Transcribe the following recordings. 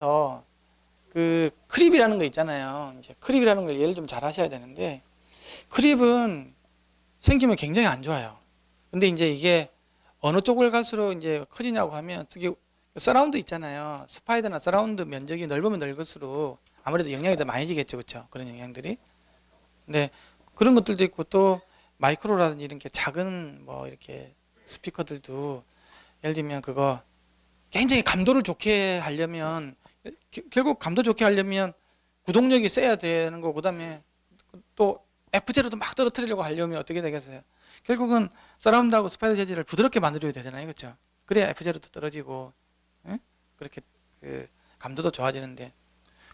중에서 그 크립이라는 거 있잖아요. 이제 크립이라는 걸 이해를 좀 잘 하셔야 되는데, 크립은 생기면 굉장히 안 좋아요. 근데 이제 이게 어느 쪽을 갈수록 이제 커지냐고 하면, 특히 서라운드 있잖아요. 스파이더나 서라운드 면적이 넓으면 넓을수록 아무래도 영향이 더 많이 지겠죠. 그렇죠? 그런 영향들이. 근데 그런 것들도 있고, 또 마이크로라든지 이런 게 작은 뭐 이렇게 스피커들도 예를 들면 그거 굉장히 감도를 좋게 하려면, 결국 감도 좋게 하려면 구동력이 세야 되는 거고, 그다음에 또 F0도 막 떨어뜨리려고 하려면 어떻게 되겠어요? 결국은 서라운드하고 스파이더 재질을 부드럽게 만들어야 되잖아요. 그렇죠? 그래야 F0도 떨어지고, 예? 그렇게 그 감도도 좋아지는데,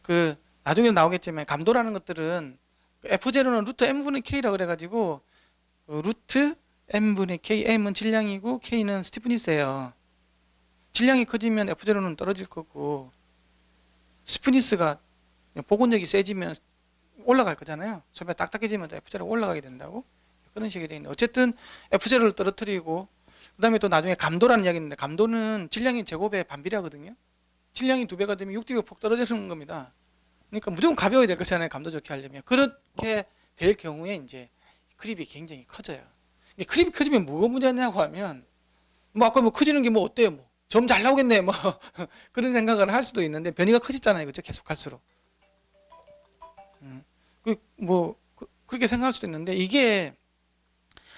그 나중에 나오겠지만 감도라는 것들은 F0는 루트 m분의 k라 그래가지고, 그 루트 m분의 k, m은 질량이고 k는 스티프니스예요. 질량이 커지면 F0는 떨어질 거고, 스티프니스가 복원력이 세지면 올라갈 거잖아요. 소비가 딱딱해지면 F0가 올라가게 된다고, 그런 식이 되어 있는데, 어쨌든 F0를 떨어뜨리고, 그 다음에 또 나중에 감도라는 이야기 있는데, 감도는 질량이 제곱에 반비례하거든요. 질량이 2배가 되면 6dB 폭 떨어지는 겁니다. 그러니까 무조건 가벼워야 될 것이잖아요. 감도 좋게 하려면. 그렇게 될 경우에 이제 크립이 굉장히 커져요. 크립이 커지면 뭐가 문제냐고 하면, 뭐 아까 뭐 커지는 게 뭐 어때요? 뭐 점 잘 나오겠네. 뭐 그런 생각을 할 수도 있는데, 변이가 커졌잖아요. 그죠? 계속 갈수록. 뭐 그렇게 생각할 수도 있는데, 이게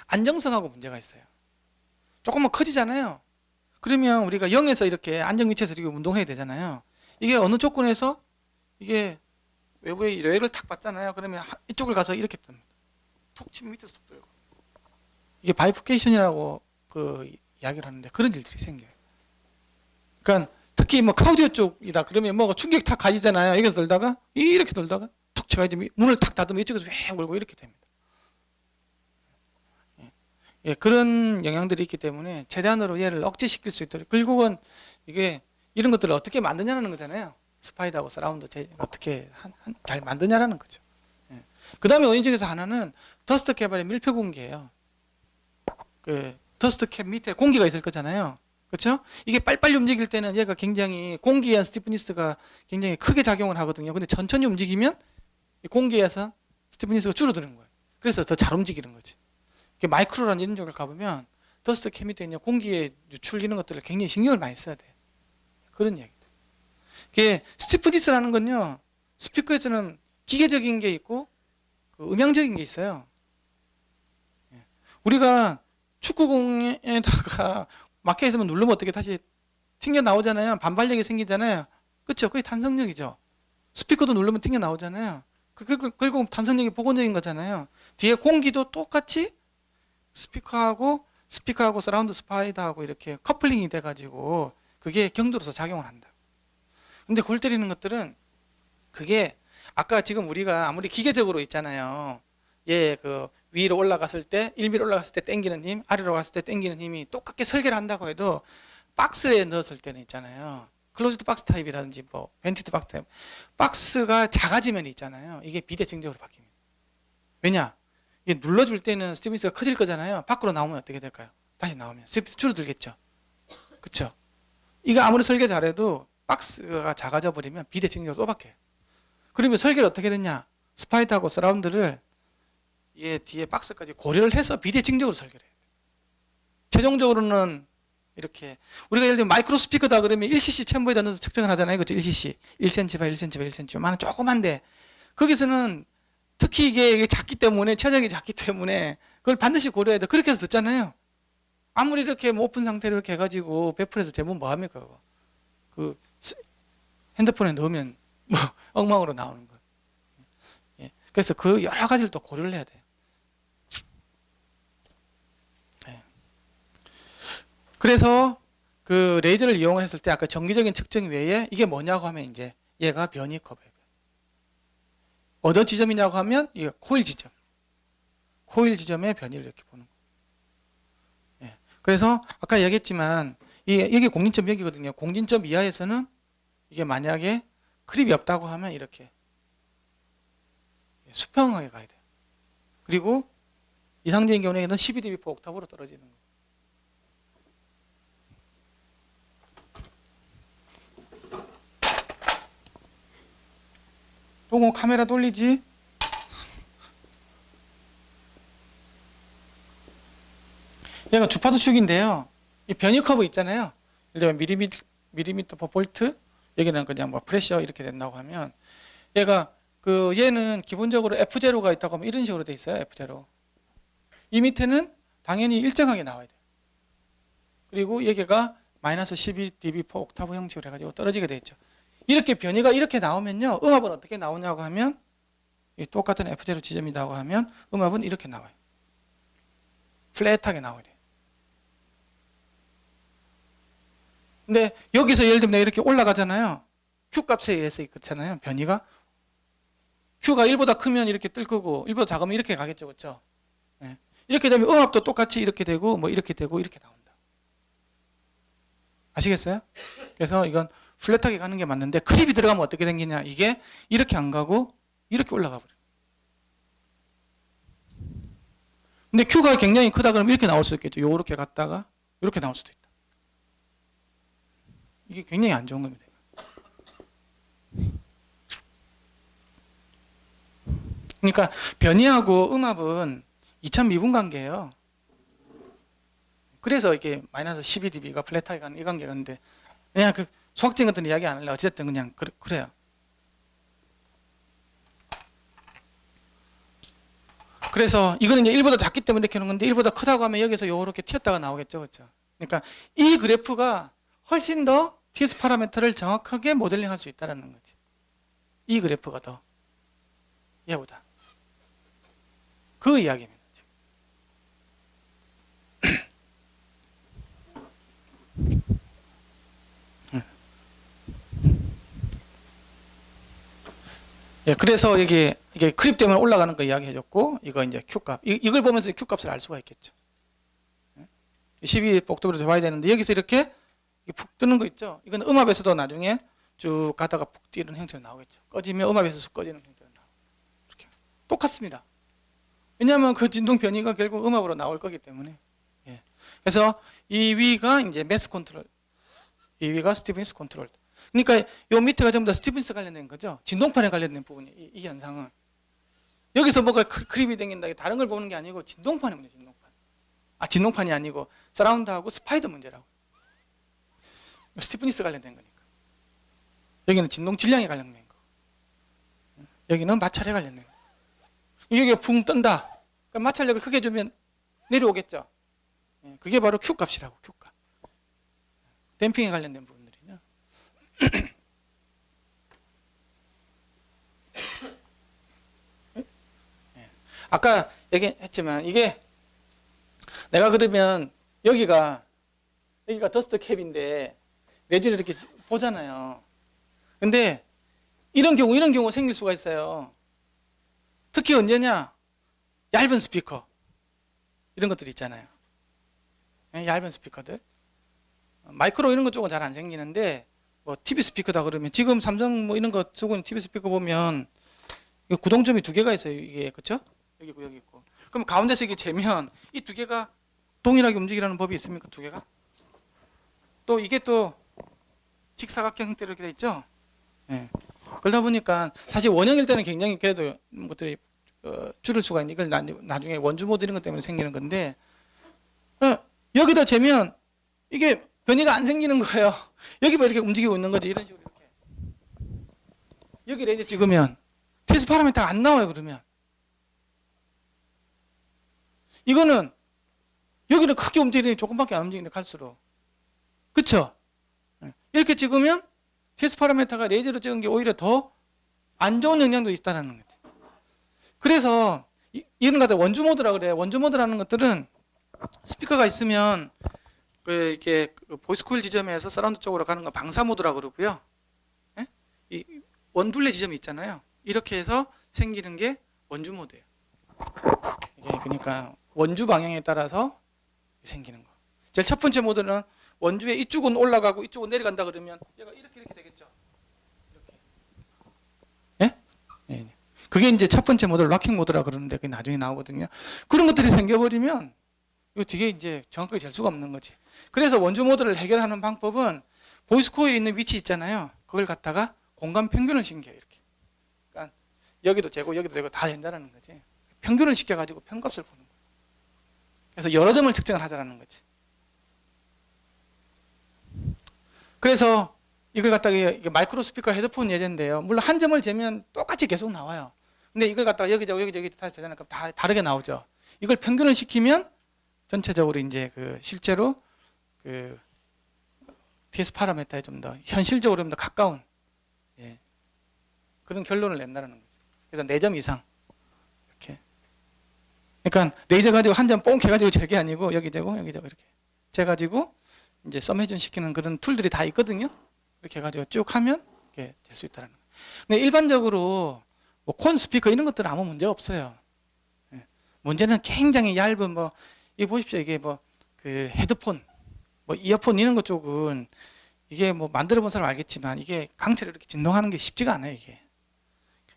안정성하고 문제가 있어요. 조금만 커지잖아요. 그러면 우리가 0에서 이렇게 안정 위치에서 이렇게 운동해야 되잖아요. 이게 어느 조건에서 이게 외부의 레일을 탁 받잖아요. 그러면 이쪽을 가서 이렇게 뜹니다. 톡 치면 밑에서 톡 들고. 이게 바이포케이션이라고 그 이야기를 하는데, 그런 일들이 생겨요. 그러니까 특히 뭐 카우디오 쪽이다 그러면 뭐 충격이 탁 가지잖아요. 여기서 돌다가 이렇게 돌다가 툭 쳐가지고 문을 탁 닫으면 이쪽에서 왜 몰고 이렇게 됩니다. 예, 그런 영향들이 있기 때문에 최대한으로 얘를 억제시킬 수 있도록, 결국은 이게 이런 것들을 어떻게 만드냐는 거잖아요. 스파이더하고 서라운드 어떻게 잘 만드냐라는 거죠. 예. 그 다음에 원인 중에서 하나는 더스트 개발의 밀폐 공기예요. 그 더스트 캡 밑에 공기가 있을 거잖아요. 그렇죠? 이게 빨리빨리 움직일 때는 얘가 굉장히 공기에 의한 스티프니스가 굉장히 크게 작용을 하거든요. 근데 천천히 움직이면 공기에서 스티프니스가 줄어드는 거예요. 그래서 더 잘 움직이는 거지. 마이크로라는 이런 쪽을 가보면 더스트 캡 밑에 있는 공기의 유출 이런 것들을 굉장히 신경을 많이 써야 돼요. 그런 얘기들. 이게 스티프니스라는 건요, 스피커에서는 기계적인 게 있고 그 음향적인 게 있어요. 우리가 축구공에다가 막혀 있으면 누르면 어떻게 다시 튕겨 나오잖아요. 반발력이 생기잖아요. 그렇죠? 그게 탄성력이죠. 스피커도 누르면 튕겨 나오잖아요. 결국 탄성력이 복원적인 거잖아요. 뒤에 공기도 똑같이 스피커하고 서라운드 스파이더하고 이렇게 커플링이 돼가지고 그게 경도로서 작용을 한다. 근데 골 때리는 것들은 그게 아까 지금 우리가 아무리 기계적으로 있잖아요. 예, 그 위로 올라갔을 때 1mm 올라갔을 때 당기는 힘, 아래로 갔을 때 당기는 힘이 똑같게 설계를 한다고 해도 박스에 넣었을 때는 있잖아요. 클로즈드 박스 타입이라든지 뭐 벤티드 박스 타입, 박스가 작아지면 있잖아요. 이게 비대칭적으로 바뀝니다. 왜냐? 이게 눌러줄 때는 스티프니스가 커질 거잖아요. 밖으로 나오면 어떻게 될까요? 다시 나오면 스티프니스 줄어들겠죠. 그쵸? 이거 아무리 설계 잘해도 박스가 작아져 버리면 비대칭적으로 또 바뀌어요. 그러면 설계를 어떻게 됐냐? 스파이더하고 서라운드를 이게 뒤에 박스까지 고려를 해서 비대칭적으로 설계를 해야 돼요. 최종적으로는 이렇게 우리가 예를 들면 마이크로 스피커다 그러면 1cc 챔버에다 넣어서 측정을 하잖아요. 그렇죠? 1cc, 1cm by 1cm by 1cm, 요만한 조그만데 거기서는 특히 이게 작기 때문에, 체적이 작기 때문에 그걸 반드시 고려해야 돼. 그렇게 해서 듣잖아요. 아무리 이렇게 뭐 오픈 상태로 이렇게 해가지고 베풀어서 대부분 뭐 합니까? 그거? 그 핸드폰에 넣으면 뭐 엉망으로 나오는 거. 예. 그래서 그 여러 가지를 또 고려를 해야 돼요. 예. 그래서 그 레이저를 이용했을 때 아까 정기적인 측정 외에 이게 뭐냐고 하면 이제 얘가 변이 커브예요. 어떤 지점이냐고 하면 이게 코일 지점. 코일 지점의 변이를 이렇게 보는 거예요. 예. 그래서 아까 얘기했지만 이게 공진점 여기거든요. 공진점 이하에서는 이게 만약에 크립이 없다고 하면 이렇게 수평하게 가야 돼요. 그리고 이상적인 경우에는 12dB per 옥타브로 떨어지는 거예요. 요거 카메라 돌리지. 얘가 주파수 축인데요. 이 변이 커브 있잖아요. 예를 들면 밀리미터 퍼 볼트, 여기는 그냥 뭐 프레셔 이렇게 된다고 하면, 얘가 얘는 기본적으로 F0가 있다고 하면 이런 식으로 돼 있어요. F0. 이 밑에는 당연히 일정하게 나와야 돼요. 그리고 여기가 마이너스 12dB per 옥타브 형식으로 해가지고 떨어지게 돼 있죠. 이렇게 변이가 이렇게 나오면요, 음압은 어떻게 나오냐고 하면, 이 똑같은 F0 지점이라고 하면 음압은 이렇게 나와요. 플랫하게 나와야 돼요. 근데 여기서 예를 들면 이렇게 올라가잖아요. Q 값에 의해서 그렇잖아요. 변이가 Q가 1보다 크면 이렇게 뜰 거고 1보다 작으면 이렇게 가겠죠. 그렇죠? 네. 이렇게 되면 음압도 똑같이 이렇게 되고 뭐 이렇게 되고 이렇게 나온다. 아시겠어요? 그래서 이건 플랫하게 가는 게 맞는데, 크립이 들어가면 어떻게 생기냐, 이게 이렇게 안 가고 이렇게 올라가 버려요. 근데 Q가 굉장히 크다 그러면 이렇게 나올 수 있겠죠. 요렇게 갔다가 이렇게 나올 수도 있다. 이게 굉장히 안 좋은 겁니다. 그러니까 변이하고 음압은 2000미분 관계예요. 그래서 이게 마이너스 12dB가 플랫하게 가는 이 관계가 있는데, 그냥 그 수학적인 것들은 이야기 안 할래. 어쨌든 그냥 그래요. 그래서 이거는 이제 1보다 작기 때문에 이렇게 하는 건데, 1보다 크다고 하면 여기서 요렇게 튀었다가 나오겠죠. 그렇죠? 그러니까 이 그래프가 훨씬 더 TS 파라미터를 정확하게 모델링 할 수 있다는 거지. 이 그래프가 더 얘보다. 그 이야기입니다. 예, 그래서 이게 크립 때문에 올라가는 거 이야기 해줬고, 이거 이제 Q값. 이걸 보면서 Q값을 알 수가 있겠죠. 12 복도로 봐야 되는데, 여기서 이렇게 푹 뜨는 거 있죠. 이건 음압에서도 나중에 쭉 가다가 푹 뛰는 형태로 나오겠죠. 꺼지면 음압에서 쑥 꺼지는 형태로 나오고. 이렇게. 똑같습니다. 왜냐하면 그 진동 변이가 결국 음압으로 나올 거기 때문에. 예. 그래서 이 위가 이제 매스 컨트롤, 이 위가 스티븐스 컨트롤. 그러니까 요 밑에가 전부 다 스티븐스 관련된 거죠. 진동판에 관련된 부분이 이 현상은. 여기서 뭐가 크립이 생긴다, 다른 걸 보는 게 아니고 진동판의 문제, 진동판. 진동판이 아니고 서라운드하고 스파이더 문제라고. 스티프니스 관련된 거니까. 여기는 진동 질량에 관련된 거. 여기는 마찰에 관련된 거. 여기가 붕 뜬다. 그러니까 마찰력을 크게 주면 내려오겠죠. 그게 바로 Q 값이라고, Q 값. 댐핑에 관련된 부분들이죠. 아까 얘기했지만, 이게 내가 그러면 여기가 더스트 캡인데 레지를 이렇게 보잖아요. 근데 이런 경우 생길 수가 있어요. 특히 언제냐? 얇은 스피커, 이런 것들 있잖아요. 얇은 스피커들. 마이크로 이런 것 쪽은 잘 안 생기는데, 뭐 TV 스피커다 그러면, 지금 삼성 뭐 이런 거 쓰고 있는 TV 스피커 보면 구동점이 두 개가 있어요. 이게, 그렇죠? 여기 있고 여기 있고. 그럼 가운데서 이게 재면 이 두 개가 동일하게 움직이라는 법이 있습니까? 두 개가? 또 이게 또 직사각형 형태로 이렇게 돼 있죠? 예. 그러다 보니까 사실 원형일 때는 굉장히 그래도 것들이 줄일 수가 있는, 이걸 나중에 원주 모드 이런 것 때문에 생기는 건데, 여기다 재면 이게 변이가 안 생기는 거예요. 여기 뭐 이렇게 움직이고 있는 거지. 이런 식으로 이렇게. 여기 레인지 찍으면 TS 파라미터가 안 나와요. 그러면 이거는 여기는 크게 움직이는데 조금밖에 안 움직이는데 갈수록, 그쵸? 이렇게 찍으면 TS 파라미터가 레이저로 찍은 게 오히려 더 안 좋은 영향도 있다는 거지. 그래서 이런 것들 원주 모드라 그래. 원주 모드라는 것들은 스피커가 있으면 이렇게 보이스 코일 지점에서 서라운드 쪽으로 가는 거 방사 모드라 그러고요. 예? 이 원둘레 지점이 있잖아요. 이렇게 해서 생기는 게 원주 모드예요. 이게 그러니까 원주 방향에 따라서 생기는 거. 제일 첫 번째 모드는 원주의 이쪽은 올라가고 이쪽은 내려간다 그러면 얘가 이렇게 되겠죠. 이렇게. 예? 예. 그게 이제 첫 번째 모드, 락킹 모드라 그러는데 그게 나중에 나오거든요. 그런 것들이 생겨버리면 이거 되게 이제 정확하게 될 수가 없는 거지. 그래서 원주 모드를 해결하는 방법은 보이스 코일이 있는 위치 있잖아요. 그걸 갖다가 공간 평균을 신겨요. 이렇게. 그러니까 여기도 재고 여기도 재고 다 된다는 거지. 평균을 시켜가지고 편값을 보는 거예요. 그래서 여러 점을 측정을 하자라는 거지. 그래서 이걸 갖다가 이게 마이크로 스피커 헤드폰 예제인데요. 물론 한 점을 재면 똑같이 계속 나와요. 근데 이걸 갖다가 여기 재고 여기 다시 재잖아요. 그럼 다 다르게 나오죠. 이걸 평균을 시키면 전체적으로 이제 그 실제로 그 TS 파라미터에 좀 더 현실적으로 좀 더 가까운 그런 결론을 낸다는 거죠. 그래서 4점 이상 이렇게. 그러니까 레이저 가지고 한 점 뽕 해가지고 재게 아니고 여기 재고 여기 재고 이렇게 재가지고 이제 썸해준 시키는 그런 툴들이 다 있거든요. 이렇게 해가지고 쭉 하면 이렇게 될 수 있다는 거예요. 근데 일반적으로 뭐 콘 스피커 이런 것들은 아무 문제 없어요. 문제는 굉장히 얇은 뭐 이거 보십시오. 이게 뭐 그 헤드폰, 뭐 이어폰 이런 것 쪽은 이게 뭐 만들어 본 사람 알겠지만 이게 강체로 이렇게 진동하는 게 쉽지가 않아요. 이게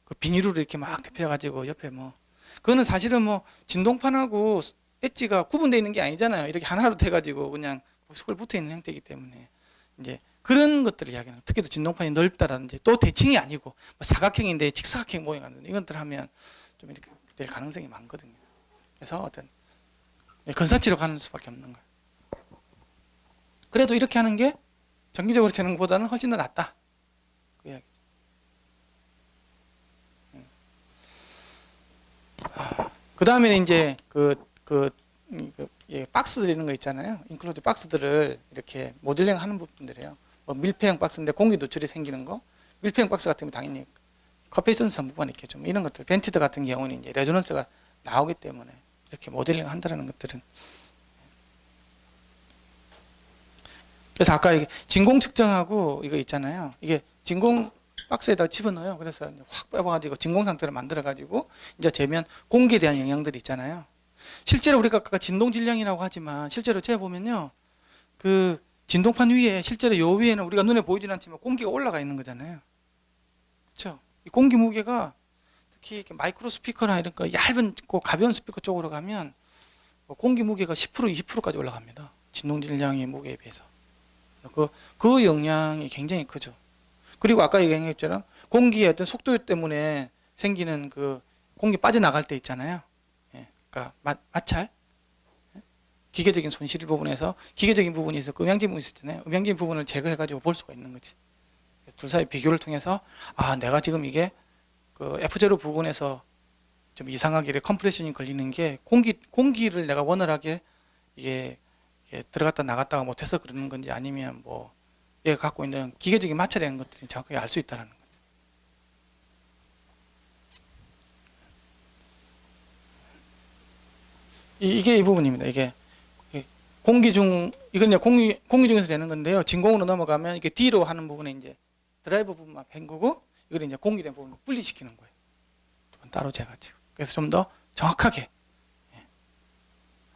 그 비닐로 이렇게 막 덮여가지고 옆에 뭐 그거는 사실은 뭐 진동판하고 엣지가 구분되어 있는 게 아니잖아요. 이렇게 하나로 돼가지고 그냥 부스걸 붙어 있는 형태이기 때문에 이제 그런 것들을 이야기하는. 특히 또 진동판이 넓다라든지 또 대칭이 아니고 뭐 사각형인데 직사각형 모양이 안 되는 이것들 하면 좀 이렇게 될 가능성이 많거든요. 그래서 어떤 근사치로 가는 수밖에 없는 거예요. 그래도 이렇게 하는 게 정기적으로 재는 것보다는 훨씬 더 낫다. 그 이야기죠. 그 다음에는 이제 박스들 이런 거 있잖아요. 인클루드 박스들을 이렇게 모델링 하는 부분들이에요. 뭐 밀폐형 박스인데 공기 노출이 생기는 거. 밀폐형 박스 같은 경우 당연히 커피선스 전부만 있겠죠. 이런 것들. 벤티드 같은 경우는 이제 레조넌스가 나오기 때문에 이렇게 모델링 한다는 것들은. 그래서 아까 이게 진공 측정하고 이거 있잖아요. 이게 진공 박스에다 집어넣어요. 그래서 확 빼봐가지고 진공 상태를 만들어가지고 이제 재면 공기에 대한 영향들이 있잖아요. 실제로 우리가 아까 진동 질량이라고 하지만 실제로 재보면요. 그 진동판 위에 실제로 요 위에는 우리가 눈에 보이지는 않지만 공기가 올라가 있는 거잖아요. 그렇죠? 이 공기 무게가 특히 이렇게 마이크로 스피커나 이런 거 얇은 가벼운 스피커 쪽으로 가면 공기 무게가 10% 20%까지 올라갑니다. 진동 질량의 무게에 비해서. 그 영향이 굉장히 크죠. 그리고 아까 얘기했처럼 공기의 어떤 속도 때문에 생기는 그 공기 빠져나갈 때 있잖아요. 그러니까 마찰, 기계적인 손실 부분에서 기계적인 부분이 있어 음향적인 부분이 있었잖아요. 음향적인 부분을 제거해가지고 볼 수가 있는 거지. 둘 사이 비교를 통해서 내가 지금 이게 그 F0 부분에서 좀 이상하게 컴프레션이 걸리는 게 공기를 내가 원활하게 이게 들어갔다 나갔다가 못해서 그러는 건지 아니면 뭐 얘가 갖고 있는 기계적인 마찰이라는 것들이 정확하게 알 수 있다는 거죠. 이게 이 부분입니다. 이게 공기 중 이건 이제 공기 중에서 되는 건데요. 진공으로 넘어가면 이게 D로 하는 부분에 이제 드라이버 부분만 헹구고 이걸 이제 공기된 부분을 분리시키는 거예요. 따로 재가지고. 그래서 좀 더 정확하게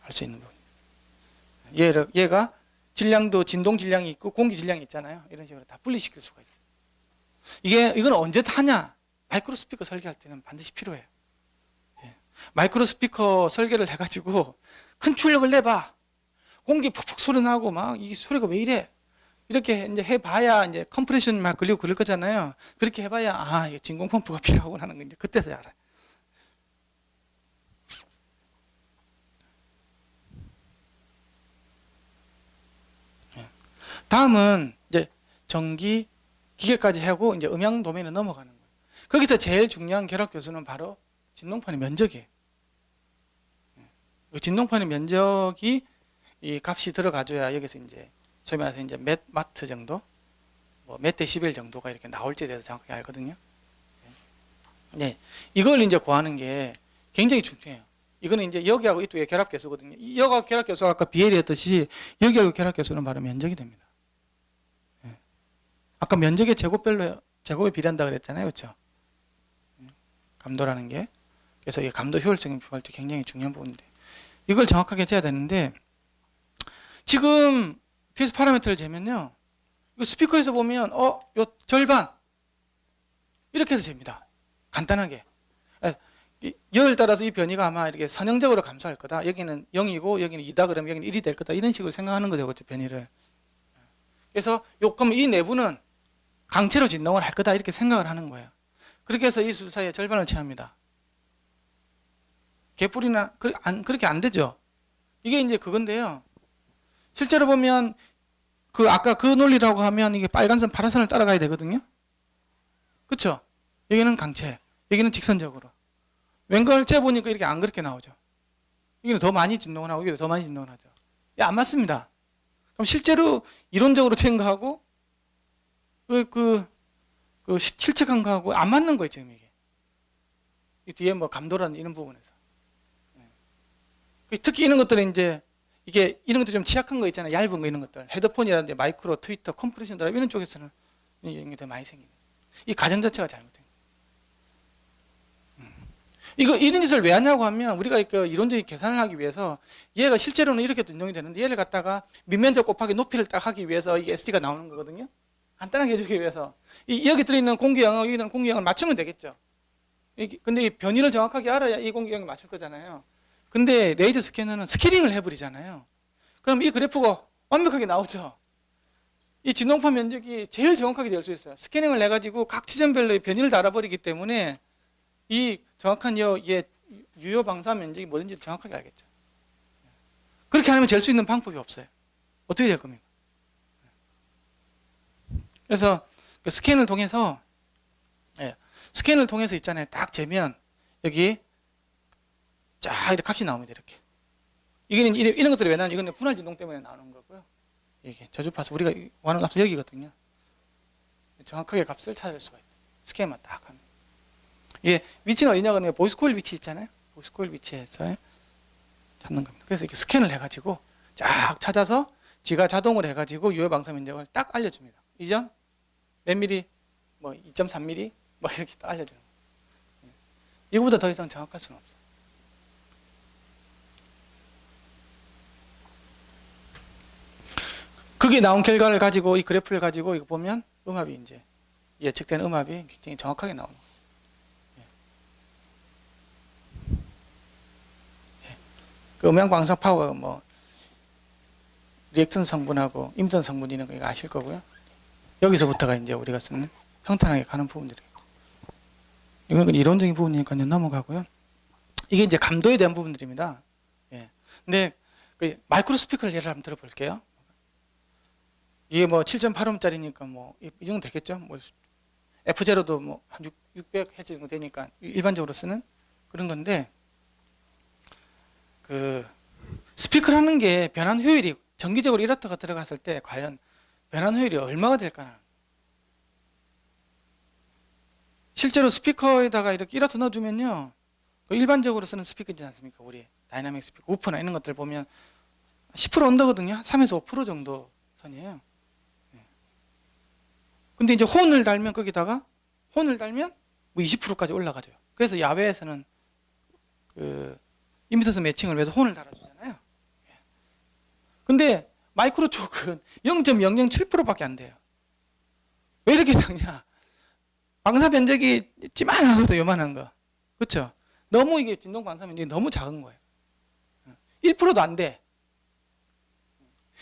할 수 있는 부분. 얘가 질량도 진동 질량이 있고 공기 질량이 있잖아요. 이런 식으로 다 분리시킬 수가 있어요. 이건 언제 하냐? 마이크로 스피커 설계할 때는 반드시 필요해요. 마이크로 스피커 설계를 해가지고 큰 출력을 내봐. 공기 푹푹 소리 나고 막 이 소리가 왜 이래? 이렇게 이제 해봐야 이제 컴프레션 막 걸리고 그럴 거잖아요. 그렇게 해봐야 이게 진공 펌프가 필요하구나 하는 거 이제 그때서야 알아요. 다음은 이제 전기 기계까지 하고 이제 음향 도메인에 넘어가는 거예요. 거기서 제일 중요한 결합 교수는 바로 진동판의 면적이에요. 그 진동판의 면적이 이 값이 들어가줘야 여기서 이제 소위 말해서 이제 몇 마트 정도, 뭐 몇 데시벨 정도가 이렇게 나올지에 대해서 정확하게 알거든요. 네, 이걸 이제 구하는 게 굉장히 중요해요. 이거는 이제 여기하고 이쪽에 결합 계수거든요. 여기하고 결합 계수가 아까 BL이었듯이 여기하고 결합 계수는 바로 면적이 됩니다. 아까 면적의 제곱에 비례한다 그랬잖아요, 그렇죠? 감도라는 게. 그래서 이 감도 효율성을 비교할 때 굉장히 중요한 부분인데 이걸 정확하게 재야 되는데 지금 TS 파라미터를 재면요, 이거 스피커에서 보면 요 절반 이렇게 해서 잽니다. 간단하게. 열에 따라서 이 변이가 아마 이렇게 선형적으로 감소할 거다. 여기는 0이고 여기는 2다 그러면 여기는 1이 될 거다. 이런 식으로 생각하는 거죠, 그렇죠? 변이를. 그래서 그럼 이 내부는 강체로 진동을 할 거다 이렇게 생각을 하는 거예요. 그렇게 해서 이 수사의 절반을 취합니다. 개뿔이나 그렇게 안 되죠. 이게 이제 그건데요. 실제로 보면 아까 그 논리라고 하면 이게 빨간선 파란선을 따라가야 되거든요. 그렇죠? 여기는 강체, 여기는 직선적으로. 웬걸 재보니까 이렇게 안 그렇게 나오죠. 여기는 더 많이 진동을 하고 여기도 더 많이 진동을 하죠. 안 맞습니다. 그럼 실제로 이론적으로 잰 거하고 실측한 거하고 안 맞는 거예요, 지금 이게. 이 뒤에 뭐 감도라는 이런 부분에서. 특히 이런 것들은 이제 이런 것들 좀 취약한 거 있잖아요. 얇은 거 이런 것들. 헤드폰이라든지 마이크로, 트위터, 컴프레션 드라이브 이런 쪽에서는 이런 게 더 많이 생깁니다. 이 과정 자체가 잘못된 거예요. 이런 짓을 왜 하냐고 하면 우리가 그 이론적인 계산을 하기 위해서 얘가 실제로는 이렇게 변동이 되는데 얘를 갖다가 밑면적 곱하기 높이를 딱 하기 위해서 이 SD가 나오는 거거든요. 간단하게 해주기 위해서. 여기 들어있는 공기영하고 여기 있는 공기영을 맞추면 되겠죠. 근데 이 변이를 정확하게 알아야 이 공기영을 맞출 거잖아요. 근데 레이저 스캐너는 스캐닝을 해버리잖아요. 그럼 이 그래프가 완벽하게 나오죠. 이 진동파 면적이 제일 정확하게 될 수 있어요. 스캐닝을 해가지고 각 지점별로의 변이를 달아버리기 때문에 이 정확한 유효 방사 면적이 뭐든지 정확하게 알겠죠. 그렇게 하면 잴 수 있는 방법이 없어요. 어떻게 될 겁니까? 그래서 스캔을 통해서 있잖아요. 딱 재면 여기 쫙 이렇게 값이 나옵니다. 이렇게. 이런 것들이 왜 나오냐? 이건 분할 진동 때문에 나오는 거고요. 이게 저주파수 우리가 원하는 값은 여기거든요. 정확하게 값을 찾을 수가 있다. 스캔만 딱 하면. 이게 위치는 어디냐 그러면 보이스 코일 위치 있잖아요. 보이스 코일 위치에서 찾는 겁니다. 그래서 이렇게 스캔을 해가지고 쫙 찾아서 지가 자동으로 해가지고 유효 방사 면적을 딱 알려줍니다. 이 점 몇 미리, 뭐 2.3mm 뭐 이렇게 딱 알려주는 거예요. 이거보다 더 이상 정확할 수는 없어요. 그게 나온 결과를 가지고 이 그래프를 가지고 이거 보면 음압이 이제 예측되는 음압이 굉장히 정확하게 나오는 거예요. 그 음향 광선 파워 뭐 리액턴 성분하고 임전 성분 이런 거 이거 아실 거고요. 여기서부터가 이제 우리가 쓰는 평탄하게 가는 부분들이에요. 이건 이론적인 부분이니까 넘어가고요. 이게 이제 감도에 대한 부분들입니다. 근데 마이크로 스피커를 예를 한번 들어볼게요. 이게 뭐 7.8ohm짜리니까 뭐 이 정도 되겠죠. 뭐 F0도 뭐 한 600Hz 정도 되니까 일반적으로 쓰는 그런 건데 스피커라는 게 변환 효율이 정기적으로 1W가 들어갔을 때 과연 변환 효율이 얼마가 될까나. 실제로 스피커에다가 이렇게 1W 넣어주면요. 일반적으로 쓰는 스피커 있지 않습니까? 우리 다이나믹 스피커, 우프나 이런 것들 보면 10% 언더거든요. 3에서 5% 정도 선이에요. 근데 이제 혼을 달면 거기다가 뭐 20%까지 올라가죠. 그래서 야외에서는 임피던스 매칭을 위해서 혼을 달아주잖아요. 근데 마이크로 쪽은 0.007%밖에 안 돼요. 왜 이렇게 작냐? 방사 면적이 찌만하거든, 요만한 거. 그렇죠? 너무 이게 진동 방사 면적이 너무 작은 거예요. 1%도 안 돼.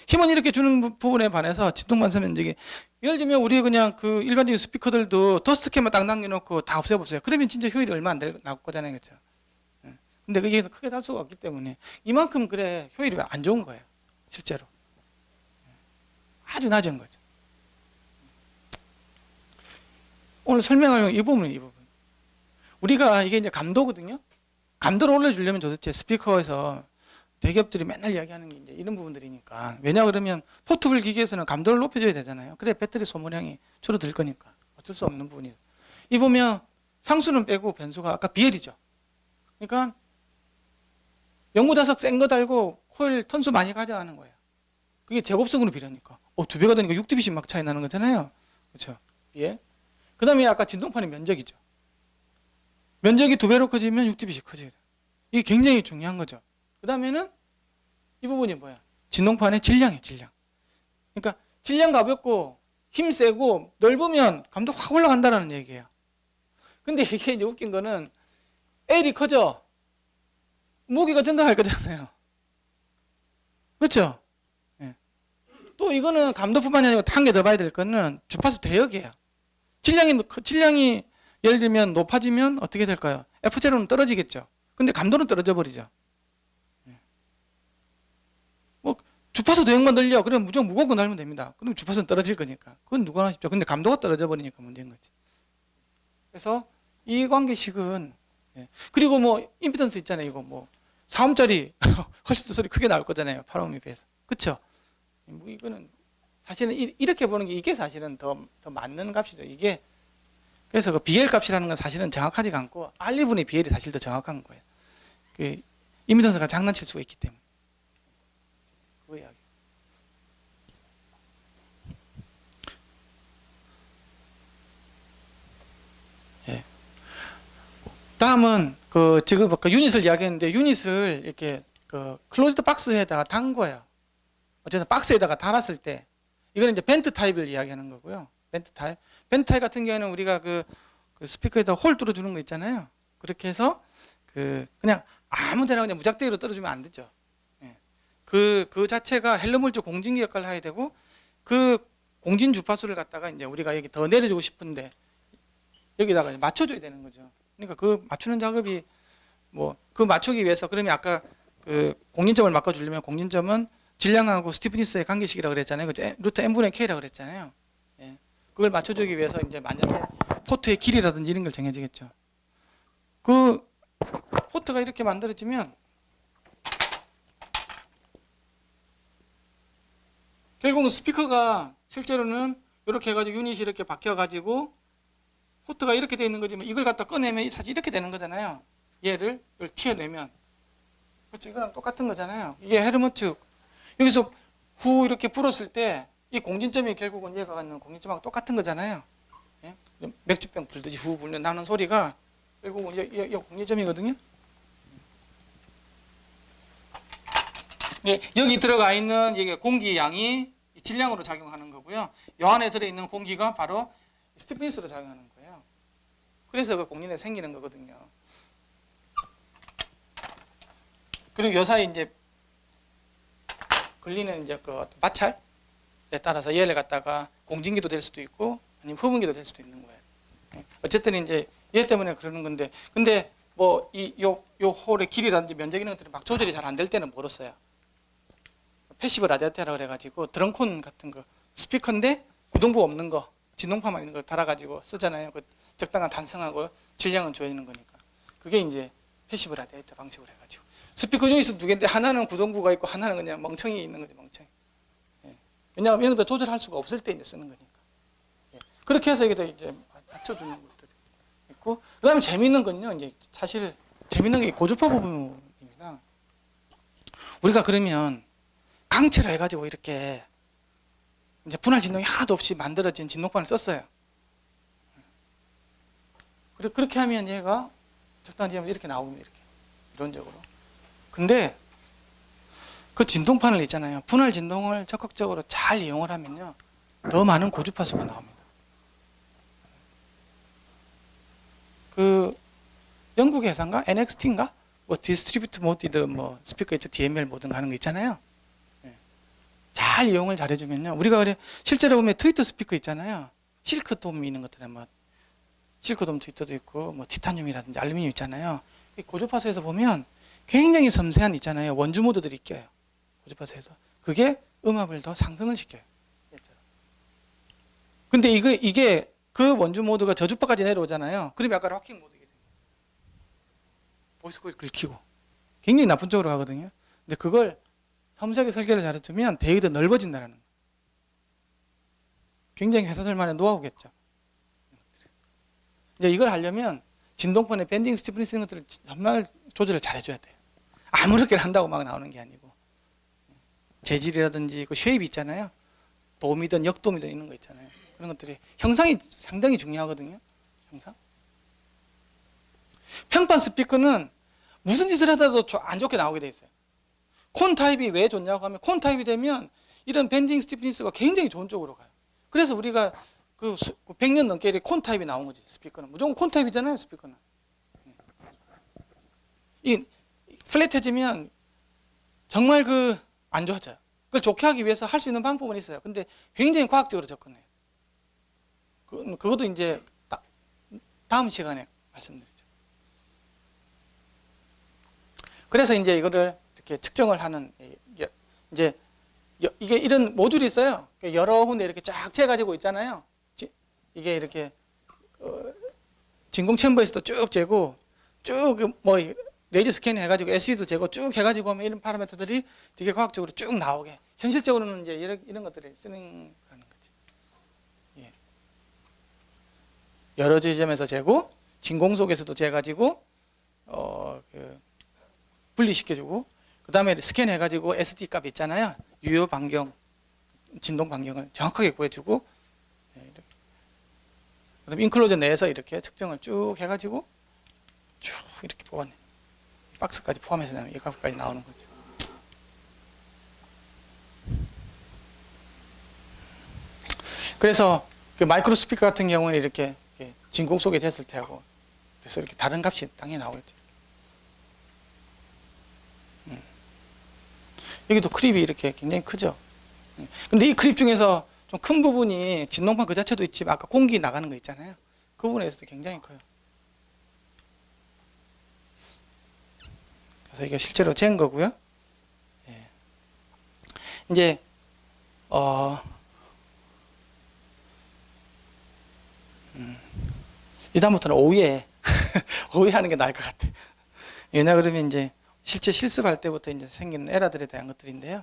힘은 이렇게 주는 부분에 반해서 진동 방사 면적이, 예를 들면 우리 그냥 그 일반적인 스피커들도 더스트캡만 딱 남겨놓고 다 없애보세요. 그러면 진짜 효율이 얼마 안 나올 거잖아요. 그렇죠? 근데 그게 크게 달 수가 없기 때문에 이만큼 그래 효율이 안 좋은 거예요. 실제로. 아주 낮은 거죠. 오늘 설명할 이 부분은 이 부분. 우리가 이게 이제 감도거든요. 감도를 올려주려면 도대체 스피커에서 대기업들이 맨날 이야기하는 게 이제 이런 부분들이니까. 왜냐 그러면 포트블 기기에서는 감도를 높여줘야 되잖아요. 그래 배터리 소모량이 줄어들 거니까. 어쩔 수 없는 부분이에요. 이 보면 상수는 빼고 변수가 아까 BL이죠. 그러니까 연구자석 센 거 달고 코일 턴수 많이 가져가는 거예요. 그게 제곱성으로 비례하니까. 2배가 되니까 6dB씩 막 차이 나는 거잖아요. 그렇죠? 예. 그 다음에 아까 진동판의 면적이죠. 면적이 2배로 커지면 6dB씩 커져요. 이게 굉장히 중요한 거죠. 그 다음에는 이 부분이 뭐야? 진동판의 질량이에요, 질량. 그러니까 질량 가볍고 힘 세고 넓으면 감도 확 올라간다는 얘기예요. 근데 이게 이제 웃긴 거는 L이 커져. 무게가 증가할 거잖아요. 그렇죠? 예. 또 이거는 감도뿐만이 아니고 한 개 더 봐야 될 거는 주파수 대역이에요. 질량이 예를 들면 높아지면 어떻게 될까요? F0는 떨어지겠죠. 근데 감도는 떨어져 버리죠. 뭐 주파수 대응만 늘려. 그러면 무조건 무거운 거 날면 됩니다. 그럼 주파수는 떨어질 거니까. 그건 누구나 쉽죠. 근데 감도가 떨어져 버리니까 문제인 거지. 그래서 이 관계식은 그리고 뭐 임피던스 있잖아요. 이거 뭐 4옴짜리 훨씬 더 소리 크게 나올 거잖아요. 8옴에 비해서. 그쵸? 뭐 이거는 사실은 이렇게 보는 게 이게 사실은 더 맞는 값이죠. 이게 그래서 그 BL 값이라는 건 사실은 정확하지가 않고 R분의 BL이 사실 더 정확한 거예요. 그 임피던스가 장난칠 수가 있기 때문에. 그 이야기. 예. 다음은 그 지금 아까 유닛을 이야기했는데 유닛을 이렇게 그 클로즈드 박스에다가 단 거예요. 어쨌든 박스에다가 달았을 때 이거는 이제 벤트 타입을 이야기하는 거고요. 벤트 타입. 벤트 타입 같은 경우에는 우리가 그 스피커에다 홀 뚫어주는 거 있잖아요. 그렇게 해서 그냥 아무데나 그냥 무작대기로 떨어주면 안 되죠. 예. 그 자체가 헬름홀츠 공진기 역할을 해야 되고 그 공진 주파수를 갖다가 이제 우리가 여기 더 내려주고 싶은데 여기다가 맞춰줘야 되는 거죠. 그러니까 그 맞추는 작업이 뭐 그 맞추기 위해서 그러면 아까 그 공진점을 바꿔주려면 공진점은 질량하고 스티프니스의 관계식이라고 그랬잖아요. 루트 n분의 k라고 그랬잖아요. 예. 그걸 맞춰주기 위해서 이제 만약에 포트의 길이라든지 이런 걸 정해지겠죠. 그 포트가 이렇게 만들어지면 결국은 스피커가 실제로는 이렇게 해가지고 유닛이 이렇게 박혀가지고 포트가 이렇게 되어 있는 거지만 이걸 갖다 꺼내면 사실 이렇게 되는 거잖아요. 이걸 튀어내면 그렇죠. 이거랑 똑같은 거잖아요. 이게 헤르모트 여기서 후 이렇게 불었을 때 이 공진점이 결국은 얘가 갖는 공진점하고 똑같은 거잖아요. 예? 맥주병 불듯이 후 불면 나는 소리가 결국은 이 공진점이거든요. 예, 여기 들어가 있는 이게 공기 양이 질량으로 작용하는 거고요. 이 안에 들어있는 공기가 바로 스티프니스로 작용하는 거예요. 그래서 그 공진에 생기는 거거든요. 그리고 요 사이 이제 걸리는 이제 그 마찰에 따라서 얘를 갖다가 공진기도 될 수도 있고 아니면 흡음기도 될 수도 있는 거예요. 어쨌든 이제 얘 때문에 그러는 건데 근데 뭐 요 홀의 길이라든지 면적 이런 것들이 막 조절이 잘 안 될 때는 뭐로써요? 패시브 라디아테라 그래가지고 드럼콘 같은 거 스피커인데 구동부 없는 거 진동파만 있는 거 달아가지고 쓰잖아요. 그 적당한 단성하고 질량은 줘지는 거니까 그게 이제 패시브 라디아테 방식으로 해가지고 스피커 유닛은 두 개인데 하나는 구동부가 있고 하나는 그냥 멍청이 있는 거죠. 멍청이. 예. 왜냐하면 이런 것도 조절할 수가 없을 때 이제 쓰는 거니까. 예. 그렇게 해서 여기다 이제 맞춰주는 것들이 있고 그다음에 재미있는 건요. 이제 사실 재미있는 게 고주파 부분입니다. 우리가 그러면 강체로 해가지고 이렇게 이제 분할 진동이 하나도 없이 만들어진 진동판을 썼어요. 그리고 그렇게 하면 얘가 적당히 하면 이렇게 나옵니다. 이렇게 이론적으로. 근데 그 진동판을 있잖아요. 분할 진동을 적극적으로 잘 이용을 하면요. 더 많은 고주파수가 나옵니다. 그 영국의 회사인가? NXT인가? 뭐 디스트리뷰트 모디드 뭐 스피커 있죠. DML 모든 하는 거 있잖아요. 잘 이용을 잘해주면요. 우리가 그래 실제로 보면 트위터 스피커 있잖아요. 실크돔 있는 것들은 뭐 실크돔 트위터도 있고 뭐 티타늄이라든지 알루미늄 있잖아요. 이 고주파수에서 보면 굉장히 섬세한 있잖아요. 원주 모드들이 껴요. 고주파수에서 그게 음압을 더 상승을 시켜요. 근데 이게 그 원주 모드가 저주파까지 내려오잖아요. 그러면 약간 락킹 모드가 생겨요. 보이스 코일 긁히고 굉장히 나쁜 쪽으로 가거든요. 근데 그걸 섬세하게 설계를 잘해주면 대역이 더 넓어진다는 거. 굉장히 회사들만의 노하우겠죠. 이제 이걸 하려면 진동판의 밴딩 스티프니스 이런 것들을 정말 조절을 잘해줘야 돼요. 아무렇게나 한다고 막 나오는 게 아니고 재질이라든지 그 쉐입 있잖아요. 도미든 역도미든 있는 거 있잖아요. 그런 것들이 형상이 상당히 중요하거든요. 형상. 평판 스피커는 무슨 짓을 하다도 안 좋게 나오게 돼 있어요. 콘 타입이 왜 좋냐고 하면 콘 타입이 되면 이런 밴딩 스티프니스가 굉장히 좋은 쪽으로 가요. 그래서 우리가 그 100년 넘게 콘 타입이 나온 거지. 스피커는 무조건 콘 타입이잖아요. 스피커는. 이 플랫해지면 정말 안 좋아져요. 그걸 좋게 하기 위해서 할 수 있는 방법은 있어요. 근데 굉장히 과학적으로 접근해요. 그것도 이제 다음 시간에 말씀드리죠. 그래서 이제 이거를 이렇게 측정을 하는, 이제 이게 이런 모듈이 있어요. 여러 군데 이렇게 쫙 재가지고 있잖아요. 이게 이렇게 진공 챔버에서도 쭉 재고, 쭉 뭐 레이저 스캔 해가지고 SE도 재고 쭉 해가지고 하면 이런 파라미터들이 되게 과학적으로 쭉 나오게. 현실적으로는 이제 이런 것들이 쓰는 거라는 거지. 예. 여러 지점에서 재고, 진공 속에서도 재가지고 분리시켜주고, 그 다음에 스캔해가지고 SD 값 있잖아요. 유효 반경, 진동 반경을 정확하게 구해주고, 그다음에 인클로저 내에서 이렇게 측정을 쭉 해가지고 쭉 이렇게 보관해. 박스까지 포함해서 나면 이 값까지 나오는 거죠. 그래서 그 마이크로스피커 같은 경우는 이렇게 진공 속에 됐을 때하고 그래서 이렇게 다른 값이 당연히 나오겠죠. 여기도 크립이 이렇게 굉장히 크죠. 근데 이 크립 중에서 좀 큰 부분이 진동판 그 자체도 있지만 아까 공기 나가는 거 있잖아요. 그 부분에서도 굉장히 커요. 그래서 이게 실제로 잰 거고요. 예. 이제 이 다음부터는 오후에 오후에 하는 게 나을 것 같아요. 왜냐 그러면 이제 실제 실습할 때부터 이제 생기는 에러들에 대한 것들인데요.